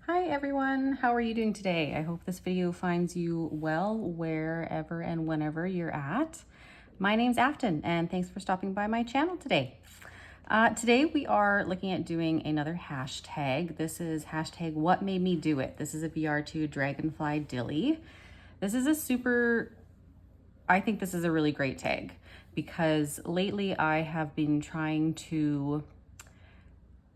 Hi everyone, how are you doing today? I hope this video finds you well wherever and whenever you're at. My name's Afton and thanks for stopping by my channel today. Today we are looking at doing another hashtag. This is hashtag what made me do it. This is a VR2 Dragonfly Dilly. This is I think this is a really great tag because lately I have been trying to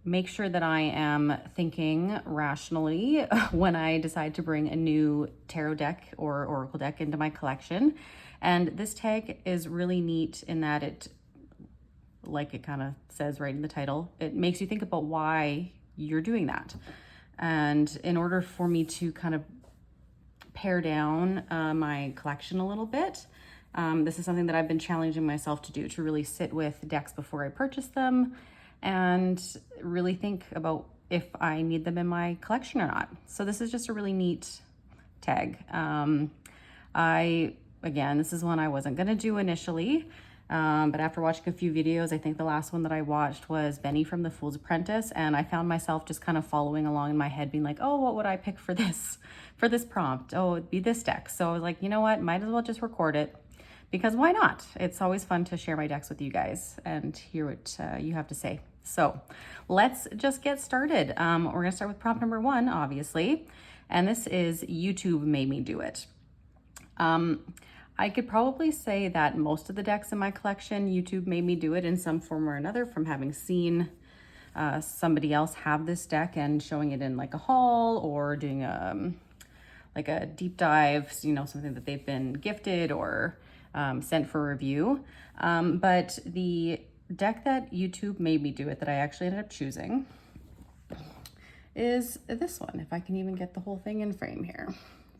make sure that I am thinking rationally when I decide to bring a new tarot deck or oracle deck into my collection. And this tag is really neat in that it, like it kind of says right in the title, it makes you think about why you're doing that. And in order for me to kind of pare down my collection a little bit, this is something that I've been challenging myself to do, to really sit with decks before I purchase them and really think about if I need them in my collection or not. So this is just a really neat tag. Again, this is one I wasn't gonna do initially, but after watching a few videos, I think the last one that I watched was Benny from The Fool's Apprentice, and I found myself just kind of following along in my head being like, oh, what would I pick for this prompt? Oh, it'd be this deck. So I was like, you know what, might as well just record it. Because why not? It's always fun to share my decks with you guys and hear what you have to say. So let's just get started. We're gonna start with prompt number 1, obviously, and this is YouTube made me do it. I could probably say that most of the decks in my collection, YouTube made me do it in some form or another, from having seen somebody else have this deck and showing it in like a haul, or doing like a deep dive, you know, something that they've been gifted or sent for review. But the deck that YouTube made me do it, that I actually ended up choosing, is this one. If I can even get the whole thing in frame here.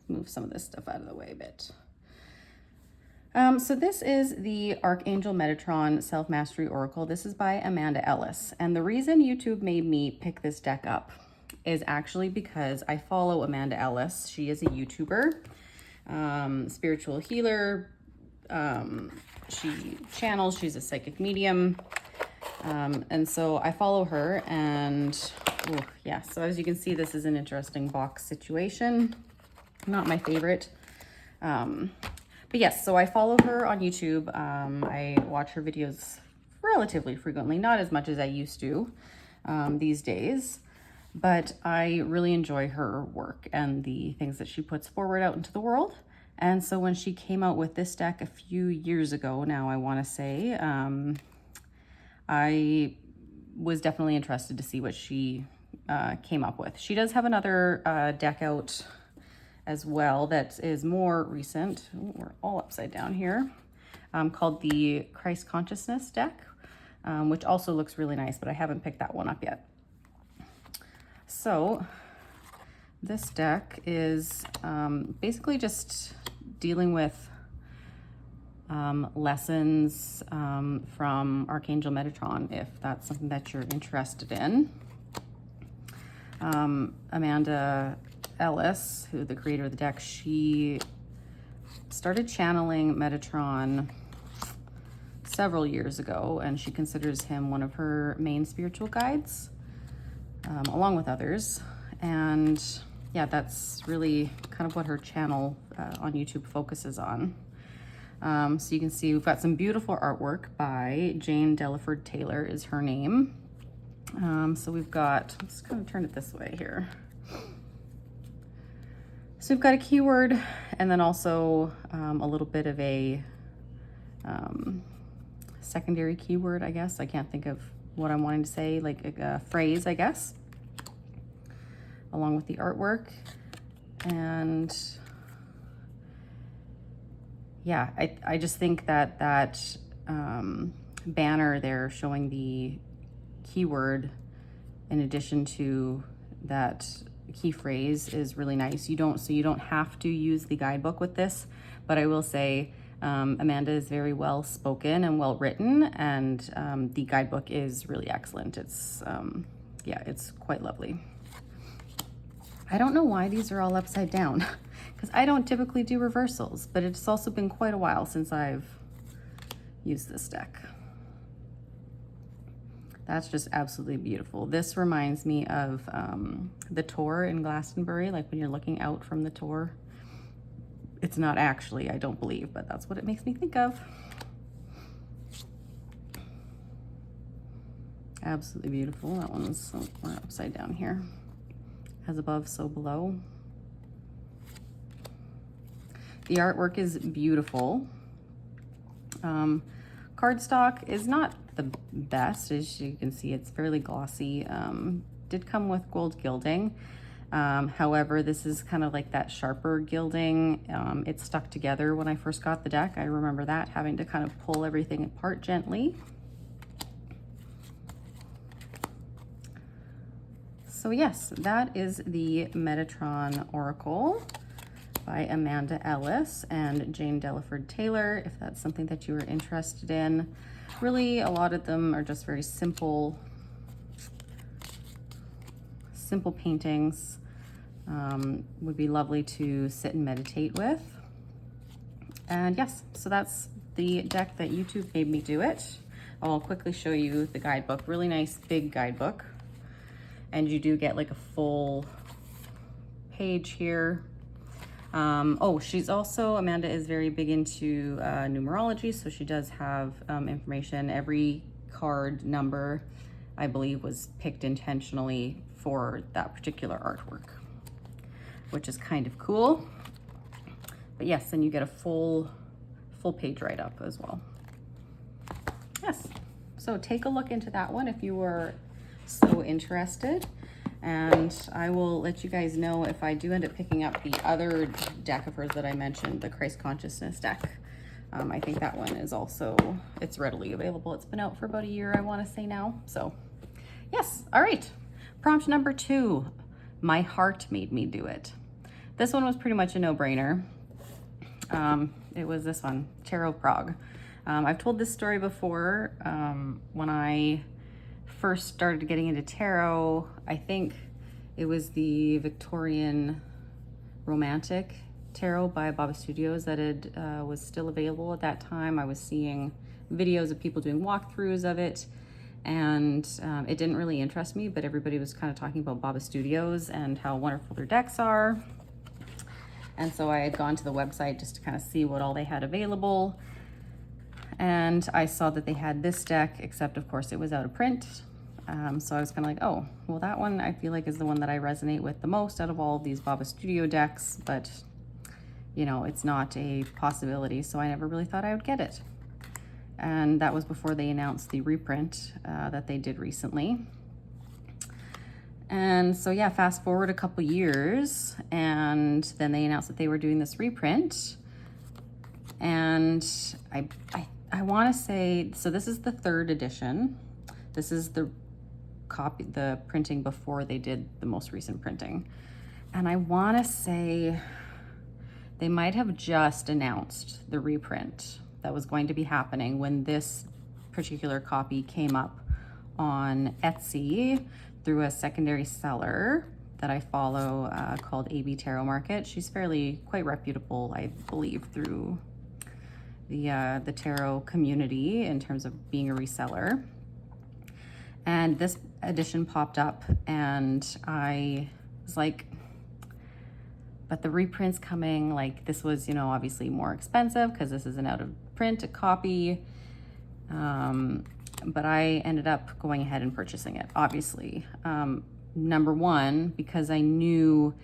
Move some of this stuff out of the way a bit. So this is the Archangel Metatron Self-Mastery Oracle. This is by Amanda Ellis. And the reason YouTube made me pick this deck up is actually because I follow Amanda Ellis. She is a YouTuber, spiritual healer. She channels, she's a psychic medium. And so I follow her, and yeah, so as you can see, this is an interesting box situation. Not my favorite. But yes, so I follow her on YouTube. I watch her videos relatively frequently, not as much as I used to these days, but I really enjoy her work and the things that she puts forward out into the world. And so when she came out with this deck a few years ago now, I want to say, I was definitely interested to see what she came up with. She does have another deck out as well that is more recent. Ooh, we're all upside down here. Called the Christ Consciousness deck, which also looks really nice, but I haven't picked that one up yet. So this deck is basically just dealing with lessons from Archangel Metatron, if that's something that you're interested in. Amanda Ellis, who the creator of the deck, she started channeling Metatron several years ago, and she considers him one of her main spiritual guides, along with others. And yeah, that's really kind of what her channel on YouTube focuses on. So you can see we've got some beautiful artwork by Jane Delaford Taylor is her name. So we've got, let's kind of turn it this way here. So we've got a keyword, and then also a little bit of a secondary keyword, I guess. I can't think of what I'm wanting to say, like a phrase, I guess, along with the artwork. And yeah, I just think that banner there showing the keyword in addition to that key phrase is really nice. So you don't have to use the guidebook with this, but I will say Amanda is very well spoken and well written, and the guidebook is really excellent. It's yeah, it's quite lovely. I don't know why these are all upside down, because I don't typically do reversals, but it's also been quite a while since I've used this deck. That's just absolutely beautiful. This reminds me of the Tor in Glastonbury, like when you're looking out from the Tor. It's not actually, I don't believe, but that's what it makes me think of. Absolutely beautiful. That one's we're upside down here. As above, so below. The artwork is beautiful. Cardstock is not the best. As you can see, it's fairly glossy. Did come with gold gilding. However, this is kind of like that sharper gilding. It stuck together when I first got the deck. I remember that, having to kind of pull everything apart gently. So yes, that is the Metatron Oracle by Amanda Ellis and Jane Delaford Taylor, if that's something that you are interested in. Really, a lot of them are just very simple paintings. Would be lovely to sit and meditate with. And yes, so that's the deck that YouTube made me do it. I'll quickly show you the guidebook. Really nice big guidebook. And you do get like a full page here. Oh, she's also, Amanda is very big into numerology, so she does have information. Every card number, I believe, was picked intentionally for that particular artwork, which is kind of cool. But yes, and you get a full page write-up as well. Yes, so take a look into that one if you were so interested. And I will let you guys know if I do end up picking up the other deck of hers that I mentioned, the Christ Consciousness deck. I think that one is also, it's readily available. It's been out for about a year, I want to say now. So yes, all right. Prompt number 2, my heart made me do it. This one was pretty much a no-brainer. It was this one, Tarot Prague. I've told this story before. When I first started getting into tarot, I think it was the Victorian Romantic Tarot by Baba Studios that was still available at that time. I was seeing videos of people doing walkthroughs of it, and it didn't really interest me, but everybody was kind of talking about Baba Studios and how wonderful their decks are. And so I had gone to the website just to kind of see what all they had available. And I saw that they had this deck, except of course it was out of print. So I was kind of like, oh, well, that one I feel like is the one that I resonate with the most out of all of these Baba Studio decks, but you know, it's not a possibility. So I never really thought I would get it. And that was before they announced the reprint that they did recently. And so yeah, fast forward a couple years, and then they announced that they were doing this reprint. And I want to say, so this is the 3rd edition. This is the copy, the printing before they did the most recent printing. And I want to say they might have just announced the reprint that was going to be happening when this particular copy came up on Etsy through a secondary seller that I follow called AB Tarot Market. She's quite reputable, I believe, through the tarot community in terms of being a reseller. And this edition popped up, and I was like, but the reprint's coming. Like, this was, you know, obviously more expensive because this is an out of print copy. But I ended up going ahead and purchasing it, obviously. Number one, because I knew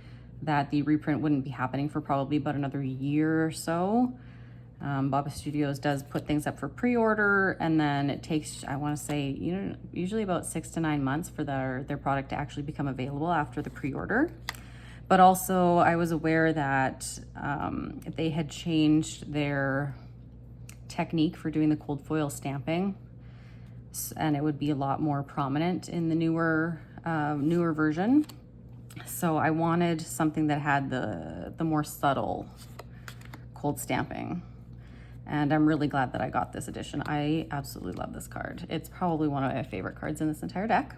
that the reprint wouldn't be happening for probably about another year or so. Baba Studios does put things up for pre-order, and then it takes, I want to say, you know, usually about 6 to 9 months for their product to actually become available after the pre-order. But also I was aware that they had changed their technique for doing the cold foil stamping, and it would be a lot more prominent in the newer version. So I wanted something that had the more subtle cold stamping. And I'm really glad that I got this edition. I absolutely love this card. It's probably one of my favorite cards in this entire deck.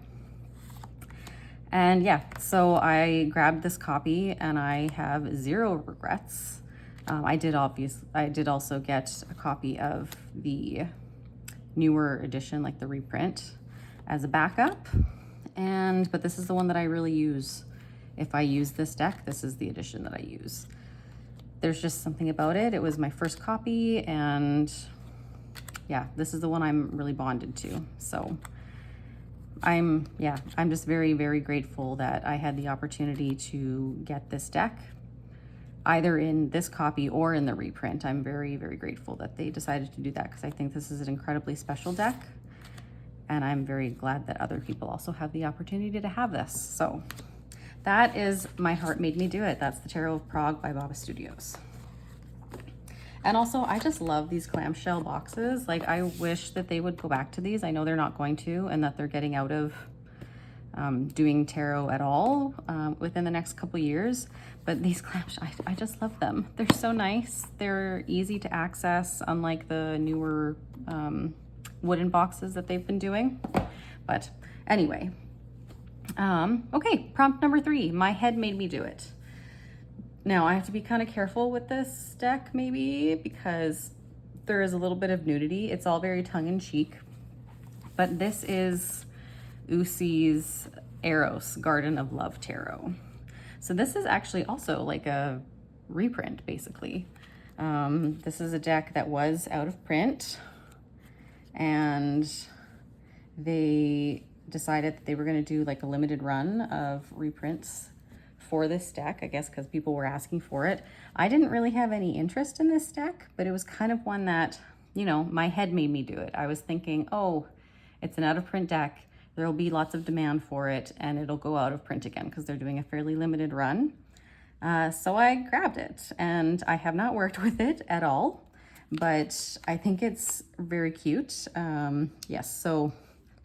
And yeah, so I grabbed this copy and I have 0 regrets. I did also get a copy of the newer edition, like the reprint. as a backup. But this is the one that I really use. If I use this deck, this is the edition that I use. There's just something about it. It was my first copy, and yeah, this is the one I'm really bonded to. So I'm just very, very grateful that I had the opportunity to get this deck, either in this copy or in the reprint. I'm very, very grateful that they decided to do that, because I think this is an incredibly special deck. And I'm very glad that other people also have the opportunity to have this. So that is My Heart Made Me Do It. That's the Tarot of Prague by Baba Studios. And also, I just love these clamshell boxes. Like, I wish that they would go back to these. I know they're not going to, and that they're getting out of doing tarot at all within the next couple years. But these clamshells, I just love them. They're so nice. They're easy to access, unlike the newer wooden boxes that they've been doing. But anyway, okay, prompt number 3, My Head Made Me Do It. Now, I have to be kind of careful with this deck, maybe, because there is a little bit of nudity. It's all very tongue-in-cheek, but this is Usi's Eros, Garden of Love Tarot. So this is actually also like a reprint, basically. This is a deck that was out of print, and they decided that they were going to do like a limited run of reprints for this deck, I guess because people were asking for it. I didn't really have any interest in this deck, but it was kind of one that, you know, my head made me do it. I was thinking, oh, it's an out of print deck. There'll be lots of demand for it, and it'll go out of print again because they're doing a fairly limited run. So I grabbed it, and I have not worked with it at all, but I think it's very cute. Yes, so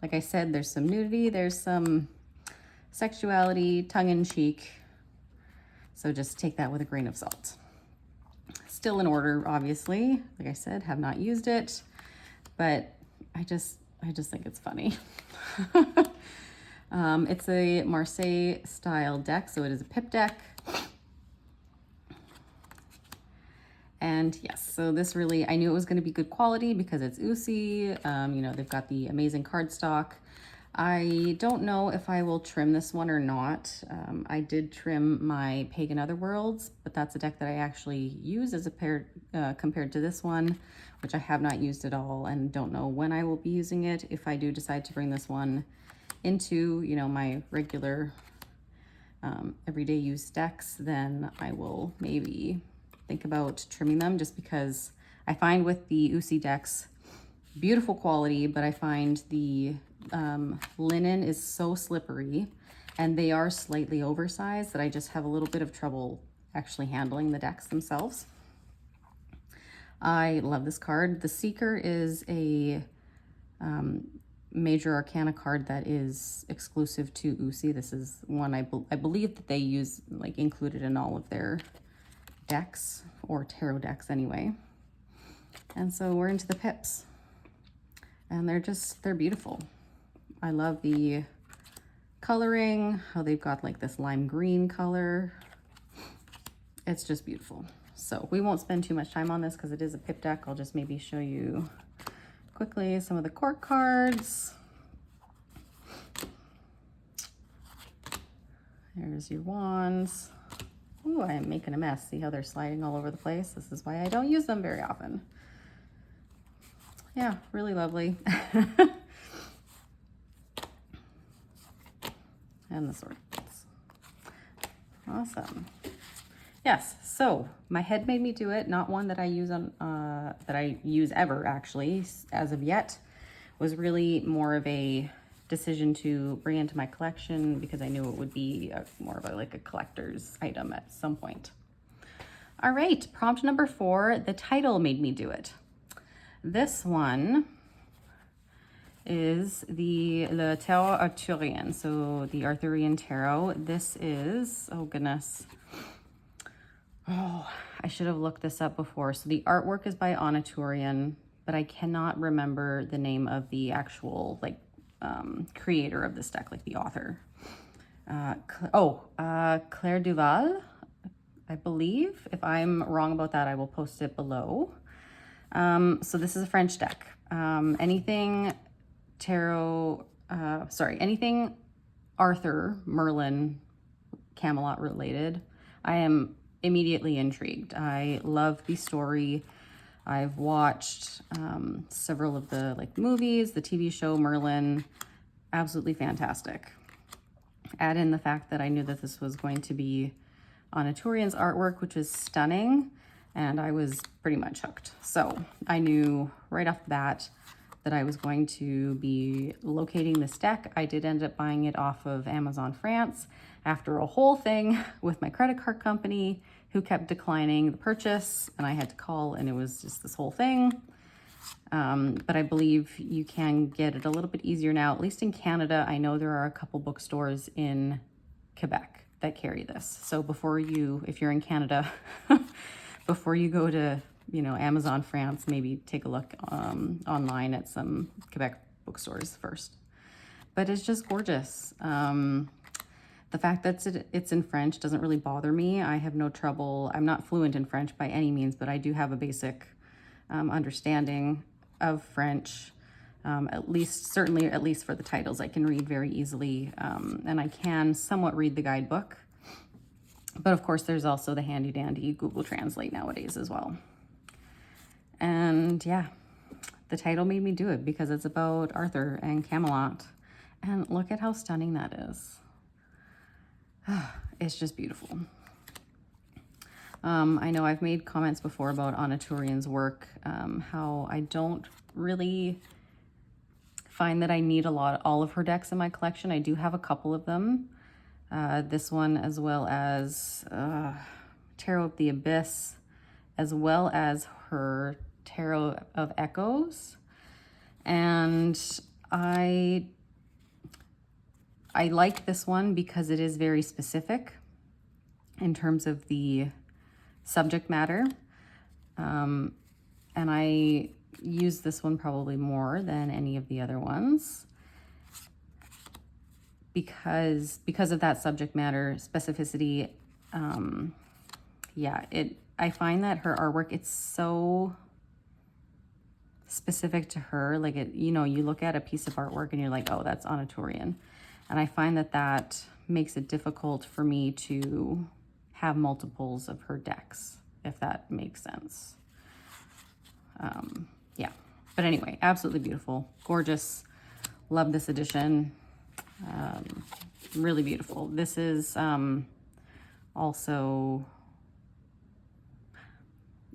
like I said, there's some nudity, there's some sexuality, tongue-in-cheek. So just take that with a grain of salt. Still in order, obviously. Like I said, have not used it, but I just think it's funny. It's a Marseille style deck, so it is a pip deck. And yes, so this really, I knew it was going to be good quality because it's Usi. You know, they've got the amazing cardstock. I don't know if I will trim this one or not. I did trim my Pagan Otherworlds, but that's a deck that I actually use as a pair compared to this one, which I have not used at all and don't know when I will be using it. If I do decide to bring this one into, you know, my regular everyday use decks, then I will maybe think about trimming them, just because I find with the Usi decks, beautiful quality, but I find the linen is so slippery and they are slightly oversized that I just have a little bit of trouble actually handling the decks themselves. I love this card. The Seeker is a major arcana card that is exclusive to Usi. This is one I believe that they use, like, included in all of their decks, or tarot decks anyway. And so we're into the pips, and they're beautiful. I love the coloring, how they've got like this lime green color. It's just beautiful. So we won't spend too much time on this because it is a pip deck. I'll just maybe show you quickly some of the cork cards. There's your wands. Ooh, I am making a mess. See how they're sliding all over the place? This is why I don't use them very often. Yeah, really lovely. And the swords. Awesome. Yes, so My Head Made Me Do It, not one that I use on that I use ever actually as of yet, was really more of a decision to bring into my collection because I knew it would be more of like a collector's item at some point. All right, prompt number 4, the title made me do it. This one is the Tarot Arthurien, so the Arthurian Tarot. This is, oh goodness. Oh, I should have looked this up before. So the artwork is by Arthurien, but I cannot remember the name of the actual creator of this deck, like the author. Claire Duval, I believe. If I'm wrong about that, I will post it below. So this is a French deck. Anything tarot anything Arthur, Merlin, Camelot related, I am immediately intrigued. I love the story. I've watched several of the like movies, the TV show Merlin, absolutely fantastic. Add in the fact that I knew that this was going to be Arthurien's artwork, which is stunning, and I was pretty much hooked. So I knew right off the bat that I was going to be locating this deck. I did end up buying it off of Amazon France after a whole thing with my credit card company who kept declining the purchase, and I had to call, and it was just this whole thing. But I believe you can get it a little bit easier now, at least in Canada. I know there are a couple bookstores in Quebec that carry this. So before you, if you're in Canada, before you go to, you know, Amazon France, maybe take a look online at some Quebec bookstores first. But it's just gorgeous. The fact that it's in French doesn't really bother me. I have no trouble. I'm not fluent in French by any means, but I do have a basic understanding of French. Certainly at least for the titles, I can read very easily, and I can somewhat read the guidebook. But of course, there's also the handy dandy Google Translate nowadays as well. And yeah, the title made me do it because it's about Arthur and Camelot. And look at how stunning that is. It's just beautiful. I know I've made comments before about Arthurien's work, how I don't really find that I need all of her decks in my collection. I do have a couple of them. This one, as well as Tarot of the Abyss, as well as her Tarot of Echoes. And I like this one because it is very specific in terms of the subject matter. And I use this one probably more than any of the other ones because of that subject matter specificity. Yeah, I find that her artwork, it's so specific to her. Like, you know, you look at a piece of artwork and you're like, oh, that's Arthurien. And I find that makes it difficult for me to have multiples of her decks, if that makes sense. Yeah, but anyway, absolutely beautiful, gorgeous. Love this edition. Really beautiful. This is also,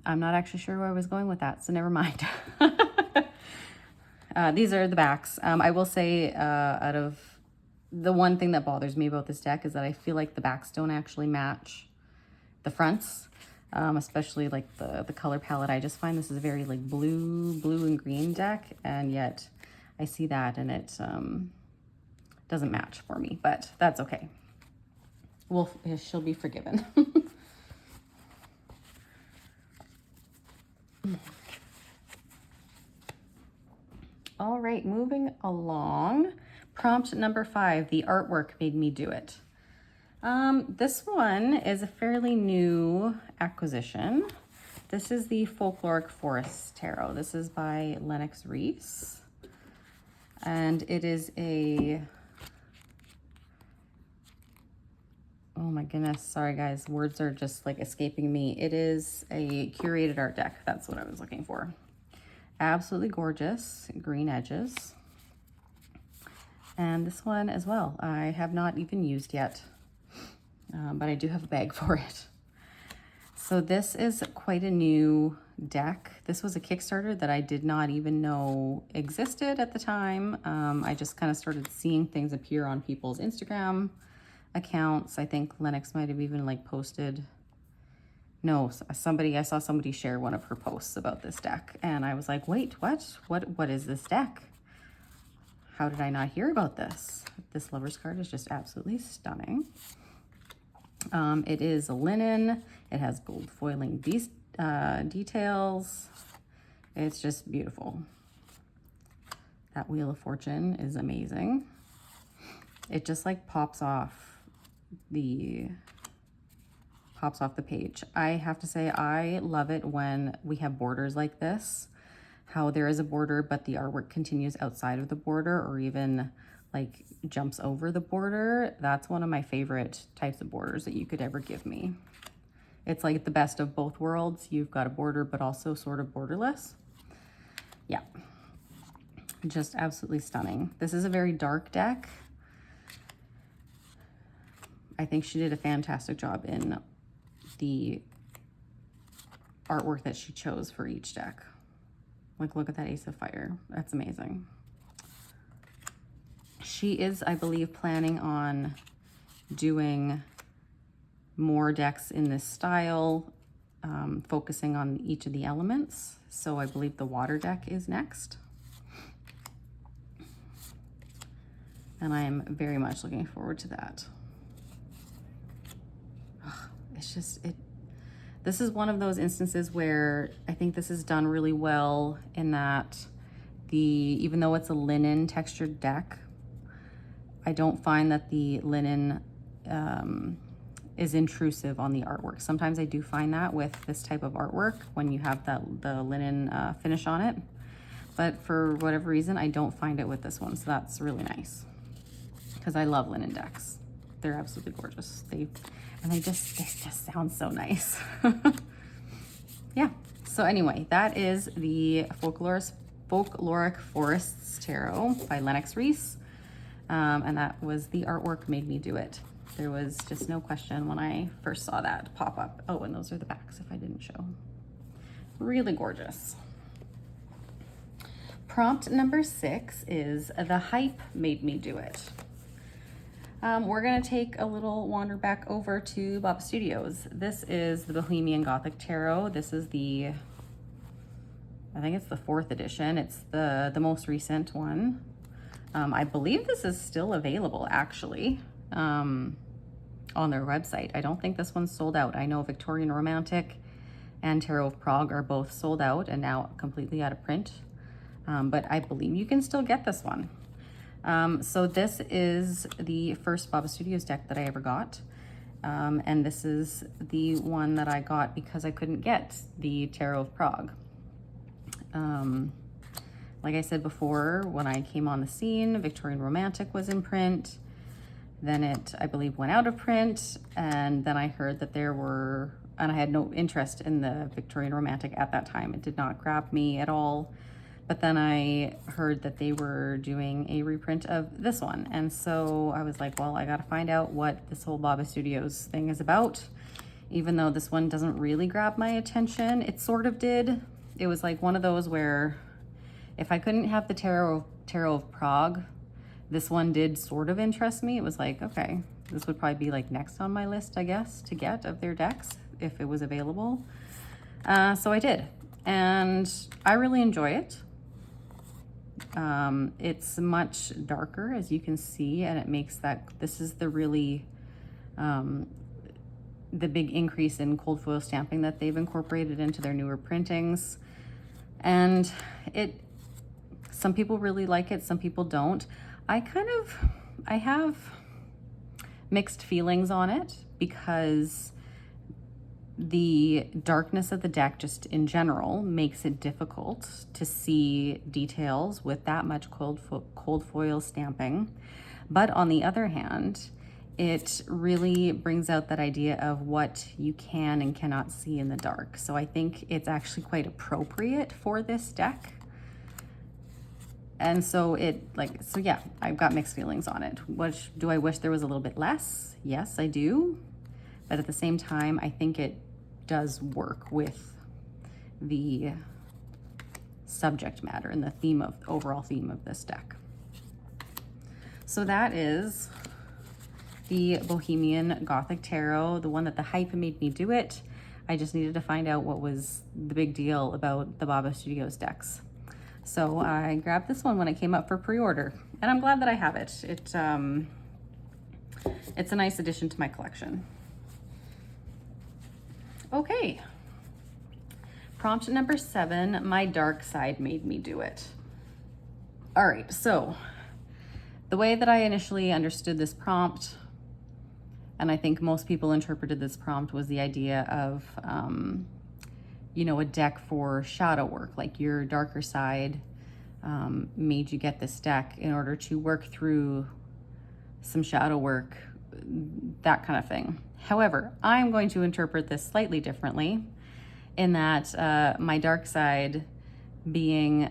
I'm not actually sure where I was going with that, so never mind. These are the backs. I will say, out of the one thing that bothers me about this deck is that I feel like the backs don't actually match the fronts, especially like the color palette. I just find this is a very like blue and green deck, and yet I see that and it doesn't match for me, but that's okay. She'll be forgiven. All right, moving along. Prompt number 5, the artwork made me do it. This one is a fairly new acquisition. This is the Folkloric Forest Tarot. This is by Lennox Reese. And it is a, oh my goodness, sorry guys, words are just like escaping me. It is a curated art deck. That's what I was looking for. Absolutely gorgeous, green edges. And this one as well, I have not even used yet, but I do have a bag for it. So this is quite a new deck. This was a Kickstarter that I did not even know existed at the time. I just kind of started seeing things appear on people's Instagram accounts. I think Lennox might have even like posted, no, I saw somebody share one of her posts about this deck, and I was like, wait, what is this deck? How did I not hear about this? This lover's card is just absolutely stunning. It is a linen. It has gold foiling details. It's just beautiful. That Wheel of Fortune is amazing. It just like pops off the page. I have to say, I love it when we have borders like this, how there is a border, but the artwork continues outside of the border, or even like jumps over the border. That's one of my favorite types of borders that you could ever give me. It's like the best of both worlds. You've got a border, but also sort of borderless. Yeah, just absolutely stunning. This is a very dark deck. I think she did a fantastic job in the artwork that she chose for each deck. Like, look at that Ace of Fire. That's amazing. She is, I believe, planning on doing more decks in this style, focusing on each of the elements. So I believe the water deck is next. And I am very much looking forward to that. It's just, this is one of those instances where I think this is done really well in that even though it's a linen textured deck, I don't find that the linen is intrusive on the artwork. Sometimes I do find that with this type of artwork when you have the linen finish on it, but for whatever reason, I don't find it with this one. So that's really nice because I love linen decks. They're absolutely gorgeous. They just sound so nice. Yeah. So anyway, that is the Folkloric Forests Tarot by Lennox Reese. And that was the artwork made me do it. There was just no question when I first saw that pop up. Oh, and those are the backs if I didn't show. Really gorgeous. Prompt number 6 is the hype made me do it. We're gonna take a little wander back over to Bob Studios. This is the Bohemian Gothic Tarot. This is I think it's the 4th edition. It's the most recent one. I believe this is still available actually on their website. I don't think this one's sold out. I know Victorian Romantic and Tarot of Prague are both sold out and now completely out of print. But I believe you can still get this one. So this is the first Bob Studios deck that I ever got. And this is the one that I got because I couldn't get the Tarot of Prague. Like I said before, when I came on the scene, Victorian Romantic was in print. Then it, I believe, went out of print. And then I heard that and I had no interest in the Victorian Romantic at that time. It did not grab me at all. But then I heard that they were doing a reprint of this one. And so I was like, well, I got to find out what this whole Bob Studios thing is about. Even though this one doesn't really grab my attention, it sort of did. It was like one of those where if I couldn't have the Tarot of Prague, this one did sort of interest me. It was like, okay, this would probably be like next on my list, I guess, to get of their decks if it was available. So I did, and I really enjoy it. It's much darker, as you can see, and it makes this is the really, the big increase in cold foil stamping that they've incorporated into their newer printings. And some people really like it, some people don't. I have mixed feelings on it because the darkness of the deck just in general makes it difficult to see details with that much cold foil stamping. But on the other hand, it really brings out that idea of what you can and cannot see in the dark. So I think it's actually quite appropriate for this deck. And so yeah, I've got mixed feelings on it. Do I wish there was a little bit less? Yes, I do. But at the same time, I think it does work with the subject matter and the overall theme of this deck. So that is the Bohemian Gothic Tarot, the one that the hype made me do it. I just needed to find out what was the big deal about the Bob Studios decks. So I grabbed this one when it came up for pre-order, and I'm glad that I have it. It's a nice addition to my collection. Okay, prompt number 7, my dark side made me do it. All right, so the way that I initially understood this prompt, and I think most people interpreted this prompt, was the idea of, a deck for shadow work, like your darker side, made you get this deck in order to work through some shadow work, that kind of thing. However, I'm going to interpret this slightly differently in that my dark side being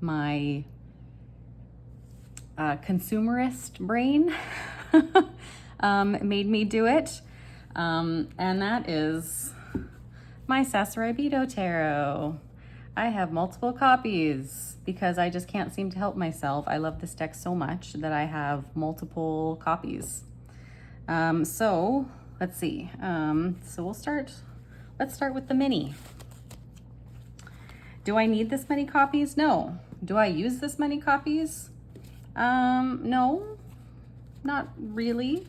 my consumerist brain made me do it. And that is my Sasuraibito Tarot. I have multiple copies because I just can't seem to help myself. I love this deck so much that I have multiple copies. So let's see. So let's start with the mini. Do I need this many copies? No. Do I use this many copies? No, not really.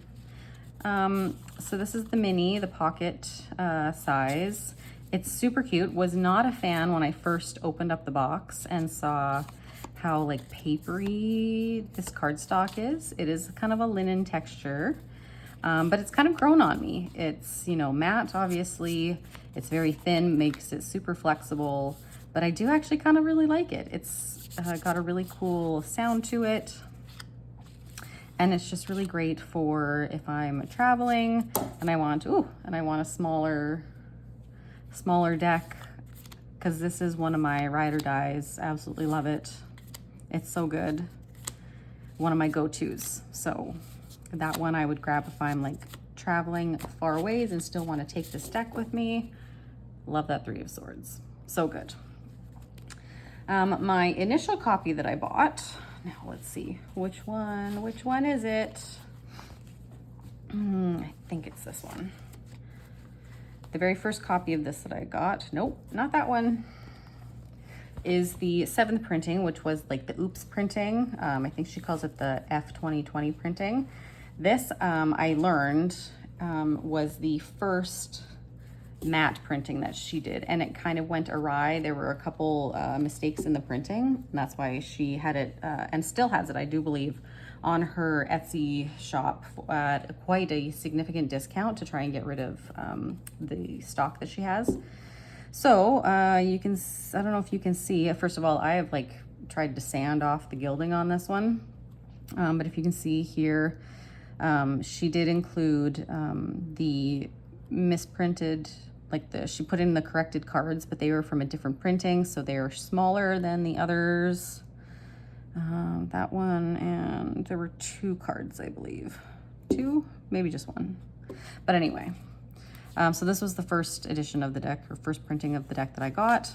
So this is the mini, the pocket size. It's super cute. Was not a fan when I first opened up the box and saw how like papery this cardstock is. It is kind of a linen texture, but it's kind of grown on me. It's, you know, matte, obviously. It's very thin, makes it super flexible, but I do actually kind of really like it. It's got a really cool sound to it. And it's just really great for if I'm traveling and I want, a smaller deck, because this is one of my ride or dies. Absolutely love it. It's so good. One of my go-tos. So that one I would grab if I'm like traveling far ways and still want to take this deck with me. Love that Three of Swords. So good. My initial copy that I bought, now let's see, which one is it? I think it's this one. The very first copy of this that I got, nope, not that one, is the 7th printing, which was like the Oops printing. I think she calls it the F2020 printing. This, I learned, was the first matte printing that she did, and it kind of went awry. There were a couple mistakes in the printing, and that's why she had it, and still has it, I do believe, on her Etsy shop at quite a significant discount to try and get rid of the stock that she has. So you can, I don't know if you can see, first of all, I have like tried to sand off the gilding on this one, but if you can see here, she did include the misprinted, like she put in the corrected cards, but they were from a different printing, so they are smaller than the others. That one, and there were 2 cards, I believe. 2, maybe just 1. But anyway, so this was the first edition of the deck, or first printing of the deck that I got.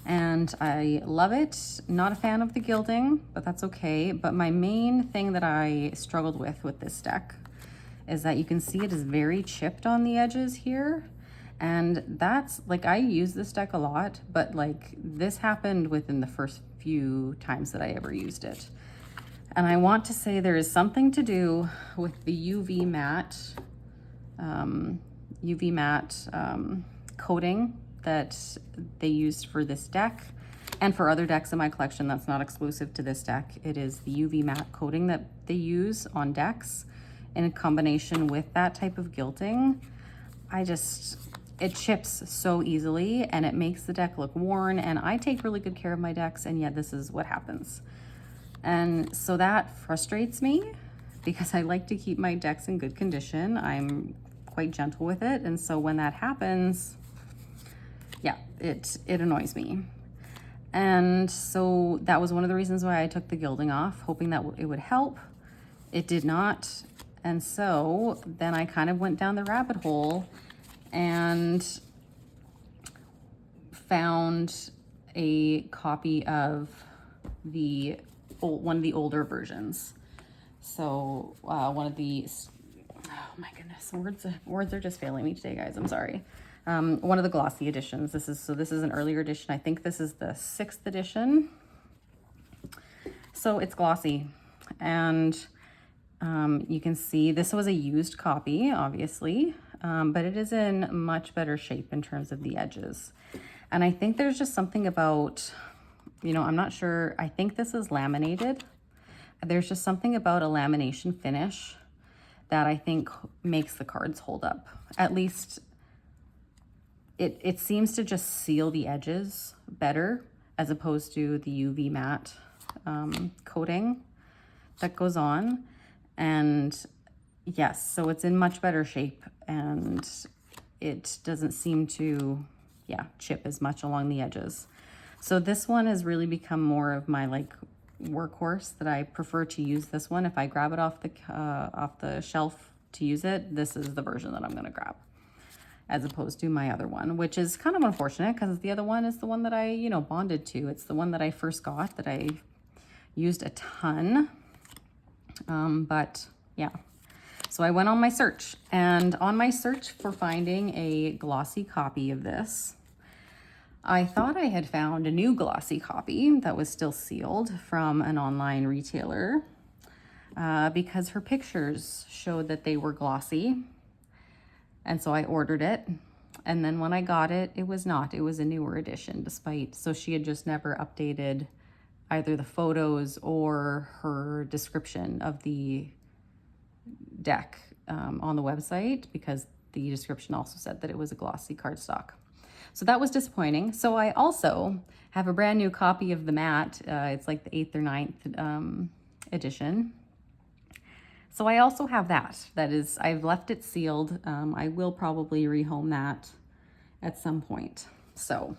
And I love it. Not a fan of the gilding, but that's okay. But my main thing that I struggled with this deck is that you can see it is very chipped on the edges here. And that's, like, I use this deck a lot, but like this happened within the first few times that I ever used it. And I want to say there is something to do with the UV matte coating that they used for this deck and for other decks in my collection. That's not exclusive to this deck. It is the UV matte coating that they use on decks in combination with that type of gilding. It chips so easily and it makes the deck look worn, and I take really good care of my decks, and yet this is what happens. And so that frustrates me because I like to keep my decks in good condition. I'm quite gentle with it, and so when that happens, yeah, it annoys me. And so that was one of the reasons why I took the gilding off, hoping that it would help. It did not. And so then I kind of went down the rabbit hole and found a copy of one of the older versions. So one of these, oh my goodness, words are just failing me today, guys. I'm sorry. One of the glossy editions. This is an earlier edition. I think this is the 6th edition. So it's glossy, and you can see this was a used copy, obviously, but it is in much better shape in terms of the edges. And I think there's just something about, I'm not sure, I think this is laminated. There's just something about a lamination finish that I think makes the cards hold up. At least it seems to just seal the edges better as opposed to the UV matte coating that goes on. And yes, so it's in much better shape, and it doesn't seem to, yeah, chip as much along the edges. So this one has really become more of my like workhorse, that I prefer to use this one. If I grab it off the shelf to use it, this is the version that I'm gonna grab, as opposed to my other one, which is kind of unfortunate because the other one is the one that I, you know, bonded to. It's the one that I first got, that I used a ton. But yeah, so I went on my search, and on my search for finding a glossy copy of this, I thought I had found a new glossy copy that was still sealed from an online retailer, because her pictures showed that they were glossy. And so I ordered it. And then when I got it, it was not. It was a newer edition, so she had just never updated either the photos or her description of the deck on the website, because the description also said that it was a glossy cardstock. So that was disappointing. So I also have a brand new copy of the matte. It's like the 8th or 9th edition. So I also have that. That is, I've left it sealed. I will probably rehome that at some point. So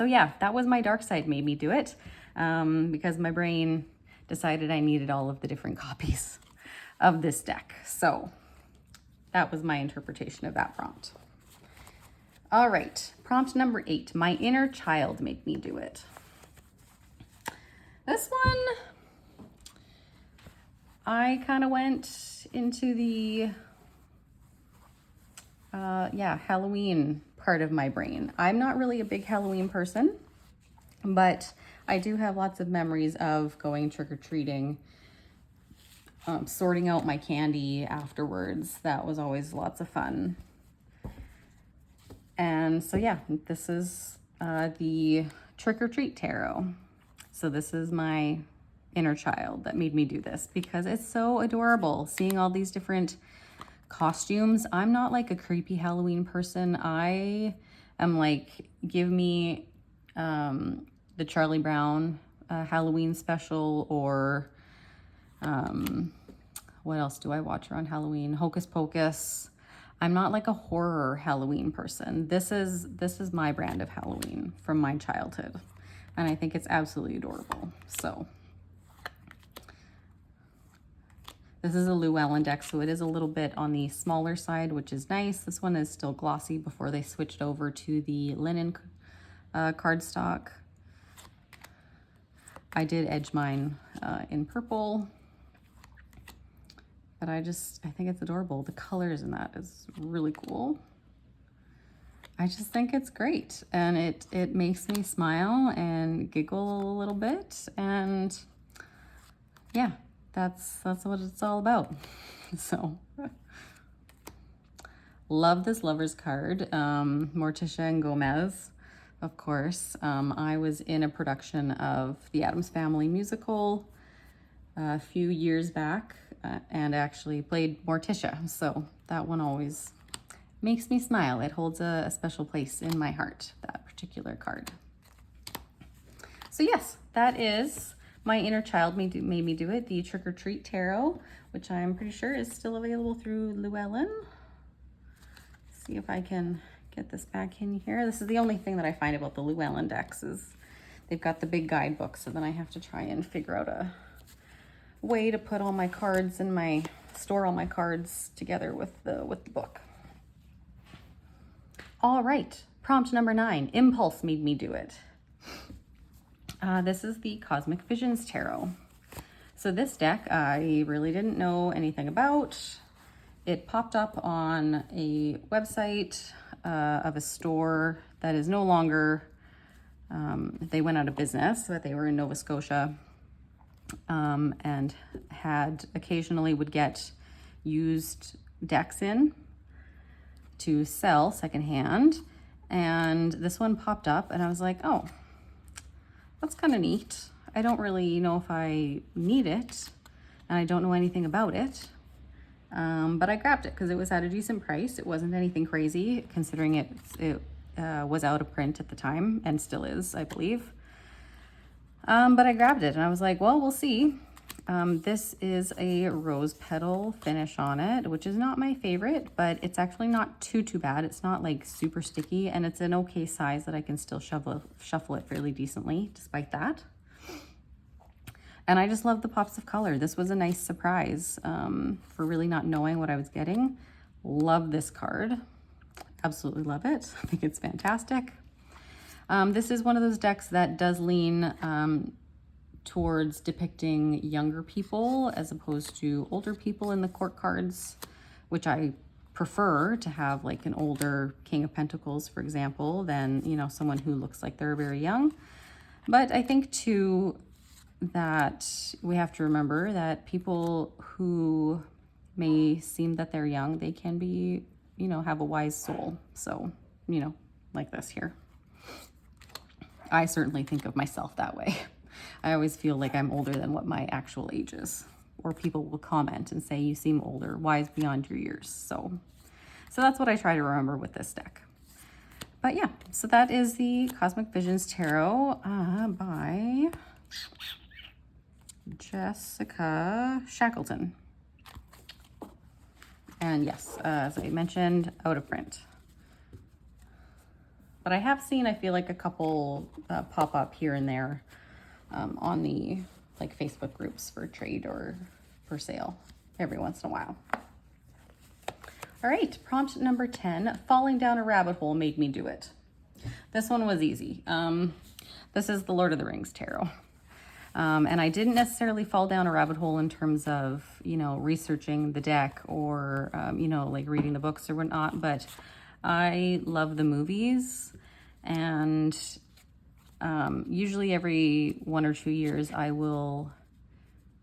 yeah, that was my dark side made me do it, because my brain decided I needed all of the different copies of this deck. So that was my interpretation of that prompt. All right, prompt number 8, my inner child made me do it. This one, I kind of went into the, Halloween part of my brain. I'm not really a big Halloween person, but I do have lots of memories of going trick-or-treating, sorting out my candy afterwards. That was always lots of fun. And so yeah, this is the Trick or Treat Tarot. So this is my inner child that made me do this, because it's so adorable seeing all these different costumes. I'm not like a creepy Halloween person. I am like, give me the Charlie Brown Halloween special, or what else do I watch around Halloween? Hocus Pocus. I'm not like a horror Halloween person. This is my brand of Halloween from my childhood, and I think it's absolutely adorable. So this is a Llewellyn deck, so it is a little bit on the smaller side, which is nice. This one is still glossy before they switched over to the linen cardstock. I did edge mine in purple, but I think it's adorable. The colors in that is really cool. I just think it's great, and it makes me smile and giggle a little bit, and yeah, that's what it's all about. So love this Lovers card. Morticia and Gomez, of course. I was in a production of the Addams Family musical a few years back, and actually played Morticia. So that one always makes me smile. It holds a special place in my heart, that particular card. So yes, that is my inner child made me do it, the Trick or Treat Tarot, which I'm pretty sure is still available through Llewellyn. See if I can get this back in here. This is the only thing that I find about the Llewellyn decks, is they've got the big guidebook, so then I have to try and figure out a way to put all my cards in store all my cards together with the book. All right, prompt number 9, Impulse made me do it. This is the Cosmic Visions Tarot. So this deck I really didn't know anything about. It popped up on a website of a store that is no longer, they went out of business, but they were in Nova Scotia, and occasionally would get used decks in to sell secondhand. And this one popped up, and I was like, oh, that's kind of neat. I don't really know if I need it, and I don't know anything about it. But I grabbed it because it was at a decent price. It wasn't anything crazy, considering it was out of print at the time, and still is, I believe. But I grabbed it and I was like, well, we'll see. This is a rose petal finish on it, which is not my favorite, but it's actually not too bad. It's not like super sticky, and it's an okay size that I can still shuffle it fairly decently despite that. And I just love the pops of color. This was a nice surprise for really not knowing what I was getting. Love this card. Absolutely love it. I think it's fantastic. This is one of those decks that does lean towards depicting younger people as opposed to older people in the court cards, which I prefer to have, like an older King of Pentacles, for example, than, you know, someone who looks like they're very young. But I think too that we have to remember that people who may seem that they're young, they can be, you know, have a wise soul. So, you know, like this here. I certainly think of myself that way. I always feel like I'm older than what my actual age is. Or people will comment and say, you seem older, wise beyond your years. So that's what I try to remember with this deck. But yeah, so that is the Cosmic Visions Tarot by Jessica Shackleton. And yes, as I mentioned, out of print. But I have seen, I feel like, a couple pop up here and there on the like Facebook groups for trade or for sale every once in a while. All right, prompt number 10, falling down a rabbit hole made me do it. This one was easy. This is the Lord of the Rings Tarot. And I didn't necessarily fall down a rabbit hole in terms of, you know, researching the deck or, you know, like reading the books or whatnot, but I love the movies, and usually every 1 or 2 years I will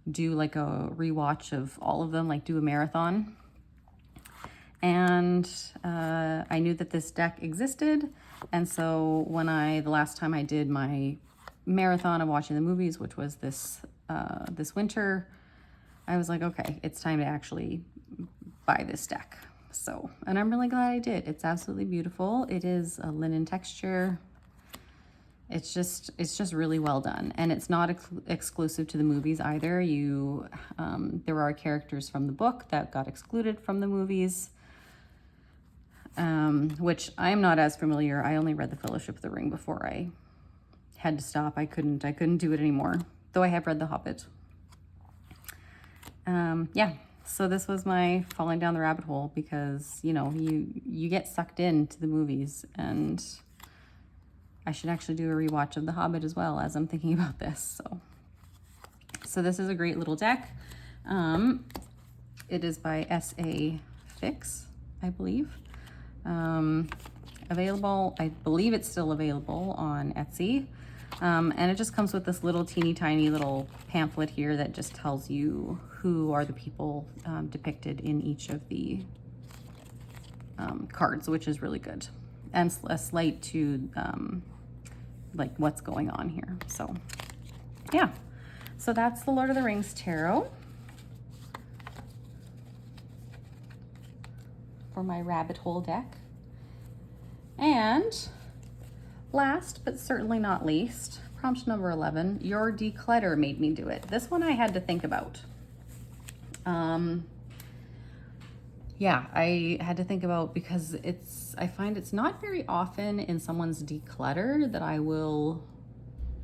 do like a rewatch of all of them, like do a marathon. And I knew that this deck existed, and so when the last time I did my marathon of watching the movies, which was this winter, I was like, okay, it's time to actually buy this deck. So, and I'm really glad I did. It's absolutely beautiful. It is a linen texture. It's just really well done, and it's not exclusive to the movies either. There are characters from the book that got excluded from the movies, which I am not as familiar. I only read the Fellowship of the Ring before I had to stop. I couldn't do it anymore, though I have read The Hobbit. Yeah, so this was my falling down the rabbit hole because, you know, you get sucked into the movies, and I should actually do a rewatch of The Hobbit as well as I'm thinking about this. So this is a great little deck. It is by S.A. Fix, I believe. Available, I believe it's still available on Etsy. And it just comes with this little teeny tiny little pamphlet here that just tells you who are the people depicted in each of the cards, which is really good. And a slight to like what's going on here. So yeah, so that's the Lord of the Rings Tarot for my rabbit hole deck. And last, but certainly not least, prompt number 11, your declutter made me do it. This one I had to think about. Yeah, I had to think about because I find it's not very often in someone's declutter that I will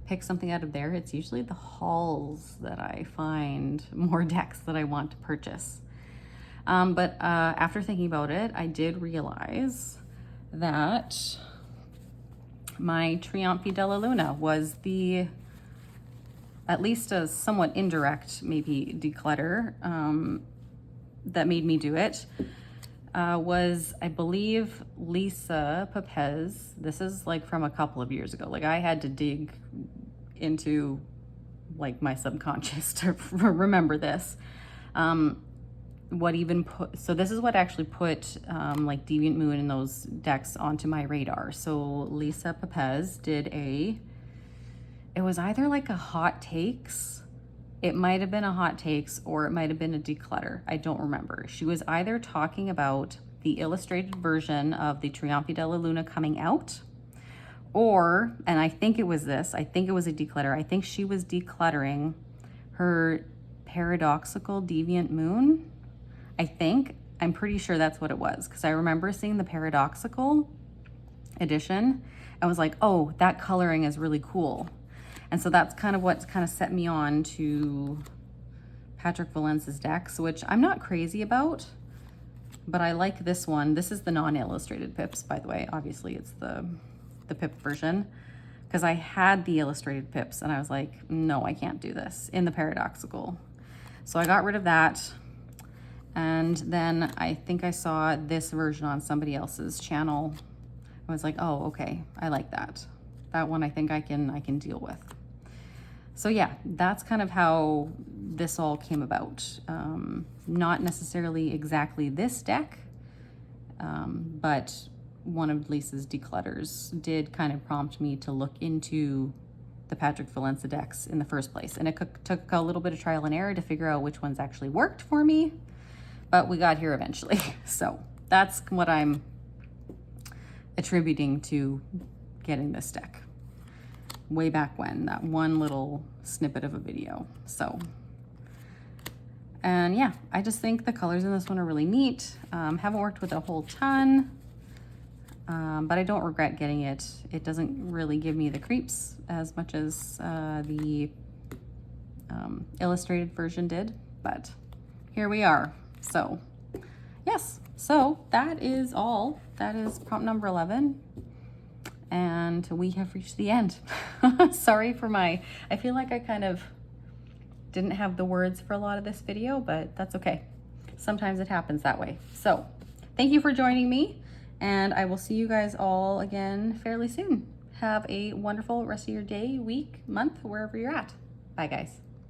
pick something out of there. It's usually the hauls that I find more decks that I want to purchase. But after thinking about it, I did realize that my Trionfi della Luna was at least a somewhat indirect, maybe declutter that made me do it. Was, I believe, Lisa Pepez. This is like from a couple of years ago. Like I had to dig into like my subconscious to remember this. So this is what actually put like Deviant Moon and those decks onto my radar. So Lisa Pepez did it was either like a hot takes, it might have been a hot takes, or it might have been a declutter. I don't remember. She was either talking about the illustrated version of the Trionfi della Luna coming out, Or, and I think it was this, I think it was a declutter. I think she was decluttering her paradoxical deviant moon. I'm pretty sure that's what it was, because I remember seeing the paradoxical edition. I was like, oh, that coloring is really cool. And so that's kind of what kind of set me on to Patrick Valence's decks, which I'm not crazy about, but I like this one. This is the non-illustrated pips, by the way. Obviously, it's the pip version, because I had the illustrated pips and I was like, no, I can't do this in the paradoxical. So I got rid of that. And then I think I saw this version on somebody else's channel. I was like, oh, okay, I like that. That one I think I can deal with. So yeah, that's kind of how this all came about. Not necessarily exactly this deck, but one of Lisa's declutters did kind of prompt me to look into the Patrick Valence decks in the first place. And it took a little bit of trial and error to figure out which ones actually worked for me, but we got here eventually. So that's what I'm attributing to getting this deck way back when, that one little snippet of a video. So, and yeah, I just think the colors in this one are really neat. Haven't worked with a whole ton, but I don't regret getting it. It doesn't really give me the creeps as much as the illustrated version did, but here we are. So yes, so that is all. That is prompt number 11. And we have reached the end. Sorry for I feel like I kind of didn't have the words for a lot of this video, but that's okay. Sometimes it happens that way. So thank you for joining me, and I will see you guys all again fairly soon. Have a wonderful rest of your day, week, month, wherever you're at. Bye, guys.